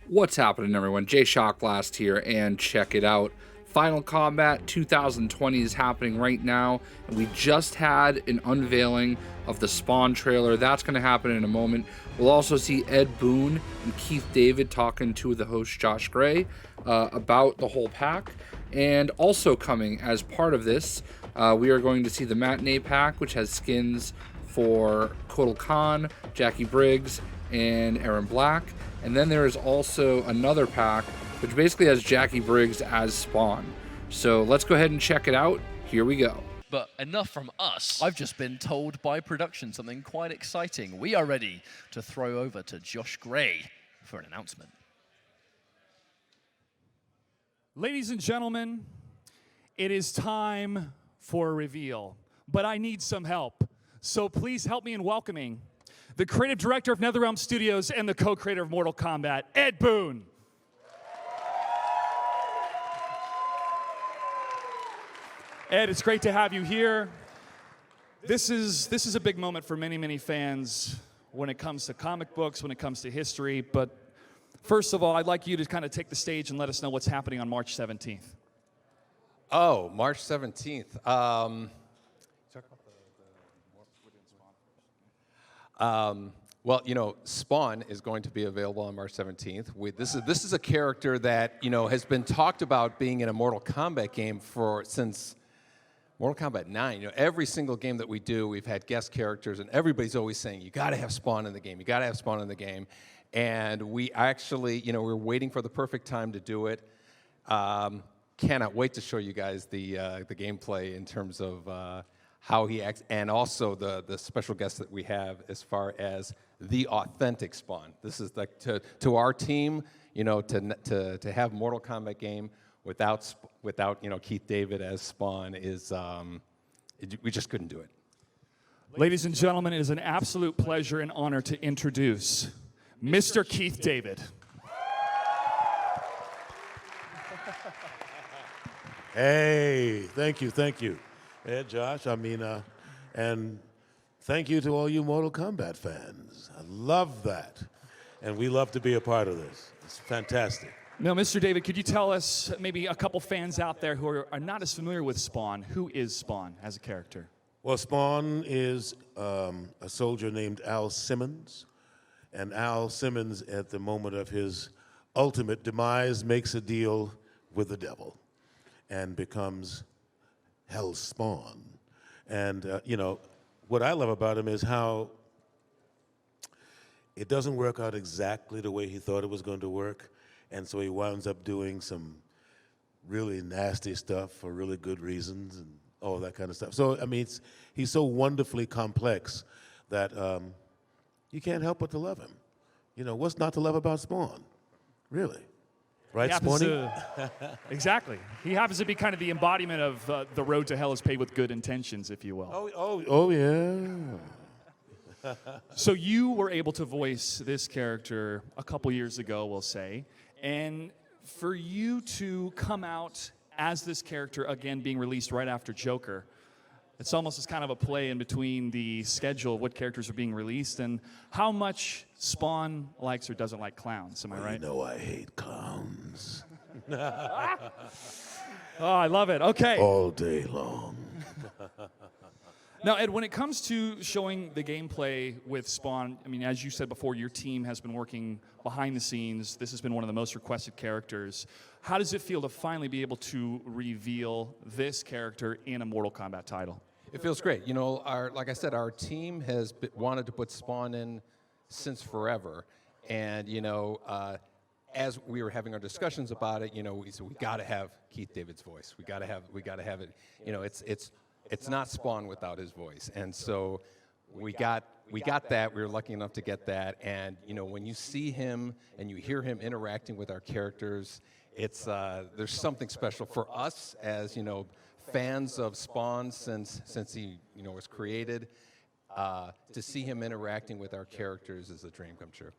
What's happening, everyone? JayShockblast here, and check it out. Final Kombat 2020 is happening right now, and we just had an unveiling of the Spawn trailer. That's going to happen in a moment. We'll also see Ed Boon and Keith David talking to the host Josh Gray about the whole pack. And also coming as part of this, we are going to see the Matinee pack, which has skins for Kotal Kahn, Jacqui Briggs, and Erron Black. And then there is also another pack which basically has Jacqui Briggs as Spawn. So let's go ahead and check it out. Here we go. But enough from us. I've just been told by production something quite exciting. We are ready to throw over to Josh Gray for an announcement. Ladies and gentlemen, it is time for a reveal, but I need some help. So please help me in welcoming the creative director of NetherRealm Studios and the co-creator of Mortal Kombat, Ed Boon. Ed, it's great to have you here. This is a big moment for many, many fans when it comes to comic books, when it comes to history. But first of all, I'd like you to kind of take the stage and let us know what's happening on March 17th. Oh, March 17th. Well, you know, Spawn is going to be available on March 17th. This is a character that, you know, has been talked about being in a Mortal Kombat game since Mortal Kombat 9. You know, every single game that we do, we've had guest characters, and everybody's always saying, you got to have Spawn in the game. You got to have Spawn in the game. And we actually, you know, we're waiting for the perfect time to do it. Cannot wait to show you guys the gameplay in terms of how he acts, and also the special guest that we have as far as the authentic Spawn. This is like to our team, you know, to have Mortal Kombat game without you know, Keith David as Spawn is we just couldn't do it. Ladies and gentlemen, it is an absolute pleasure and honor to introduce Mr. Keith David. Hey, thank you. Ed, Josh, and thank you to all you Mortal Kombat fans. I love that, and we love to be a part of this. It's fantastic. Now, Mr. David, could you tell us, maybe a couple fans out there who are not as familiar with Spawn, who is Spawn as a character? Well, Spawn is a soldier named Al Simmons, and Al Simmons, at the moment of his ultimate demise, makes a deal with the devil and becomes Hell's Spawn. And, you know, what I love about him is how it doesn't work out exactly the way he thought it was going to work, and so he winds up doing some really nasty stuff for really good reasons and all that kind of stuff. So, I mean, he's so wonderfully complex that you can't help but to love him. You know, what's not to love about Spawn? Really? Right, Spawny? Exactly. He happens to be kind of the embodiment of the road to hell is paved with good intentions, if you will. Oh yeah. So you were able to voice this character a couple years ago, we'll say, and for you to come out as this character, again, being released right after Joker, it's almost as kind of a play in between the schedule of what characters are being released and how much Spawn likes or doesn't like clowns. Am I right? You know I hate clowns. Oh, I love it. Okay. All day long. Now, Ed, when it comes to showing the gameplay with Spawn, I mean, as you said before, your team has been working behind the scenes. This has been one of the most requested characters. How does it feel to finally be able to reveal this character in a Mortal Kombat title? It feels great. You know, like I said, our team has wanted to put Spawn in since forever, and you know, as we were having our discussions about it, you know, we said we got to have Keith David's voice. We got to have it. You know, it's not Spawn without his voice, and so we got that. We were lucky enough to get that, and you know, when you see him and you hear him interacting with our characters, it's there's something special for us as, you know, fans of Spawn since he, you know, was created. To see him interacting with our characters is a dream come true.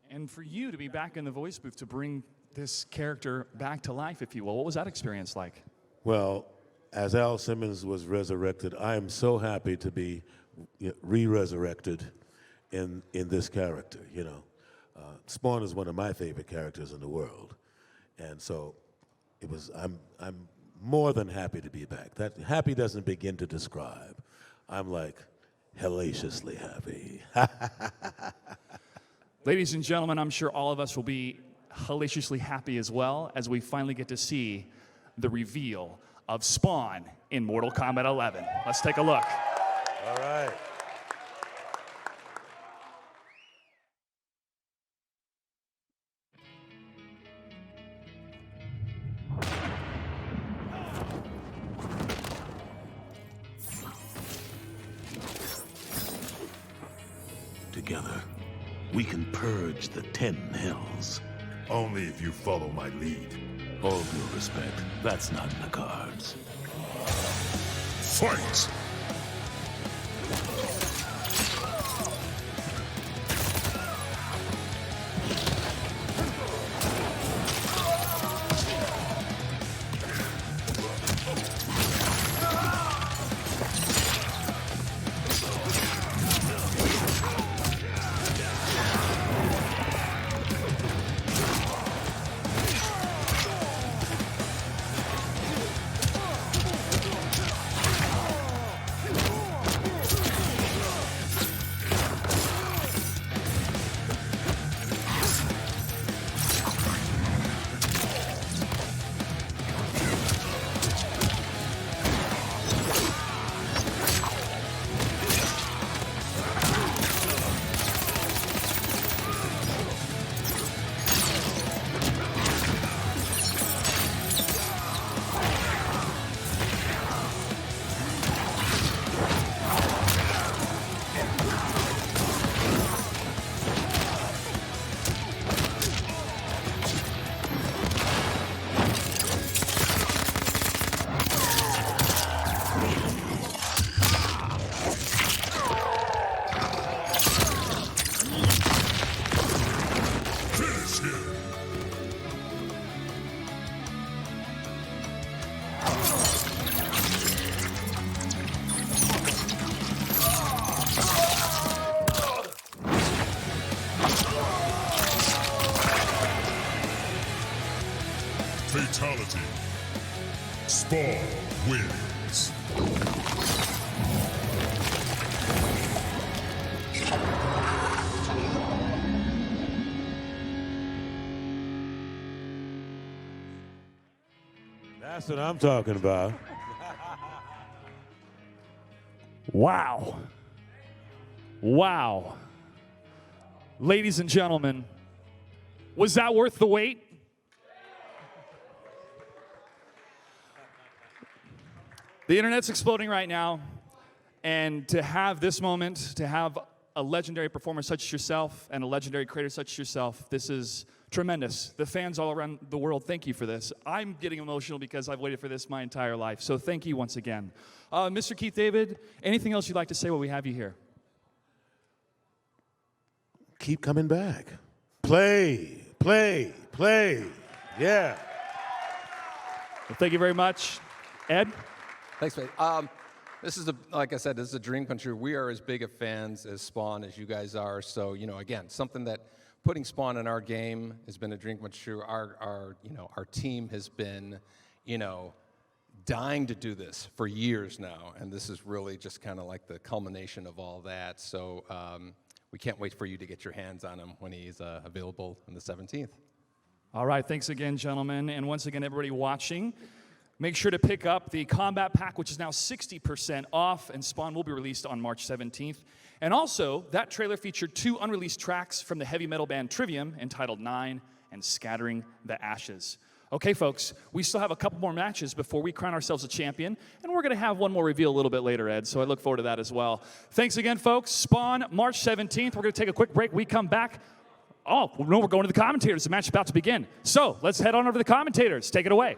And for you to be back in the voice booth to bring this character back to life, if you will, what was that experience like? Well, as Al Simmons was resurrected, I am so happy to be re-resurrected in this character, you know. Spawn is one of my favorite characters in the world, and so it was. I'm more than happy to be back. That happy doesn't begin to describe. I'm like hellaciously happy. Ladies and gentlemen, I'm sure all of us will be hellaciously happy as well as we finally get to see the reveal of Spawn in Mortal Kombat 11. Let's take a look. All right. Together, we can purge the 10 hells. Only if you follow my lead. All due respect, that's not in the cards. Fight! Fatality. Spawn wins. That's what I'm talking about. Wow. Wow. Ladies and gentlemen, was that worth the wait? The internet's exploding right now, and to have this moment, to have a legendary performer such as yourself and a legendary creator such as yourself, this is tremendous. The fans all around the world, thank you for this. I'm getting emotional because I've waited for this my entire life, so thank you once again. Mr. Keith David, anything else you'd like to say while we have you here? Keep coming back. Play, play, play. Yeah. Well, thank you very much. Ed? Thanks, mate. This is, like I said, this is a dream come true. We are as big of fans as Spawn as you guys are. So, again, something that putting Spawn in our game has been a dream come true. Our team has been, dying to do this for years now, and this is really just kind of like the culmination of all that. So we can't wait for you to get your hands on him when he's available on the 17th. All right, thanks again, gentlemen. And once again, everybody watching, make sure to pick up the Combat Pack, which is now 60% off, and Spawn will be released on March 17th. And also, that trailer featured 2 unreleased tracks from the heavy metal band Trivium entitled 9 and Scattering the Ashes. Okay, folks, we still have a couple more matches before we crown ourselves a champion, and we're going to have one more reveal a little bit later, Ed, so I look forward to that as well. Thanks again, folks. Spawn, March 17th. We're going to take a quick break. We come back. Oh, no, we're going to the commentators. The match is about to begin. So let's head on over to the commentators. Take it away.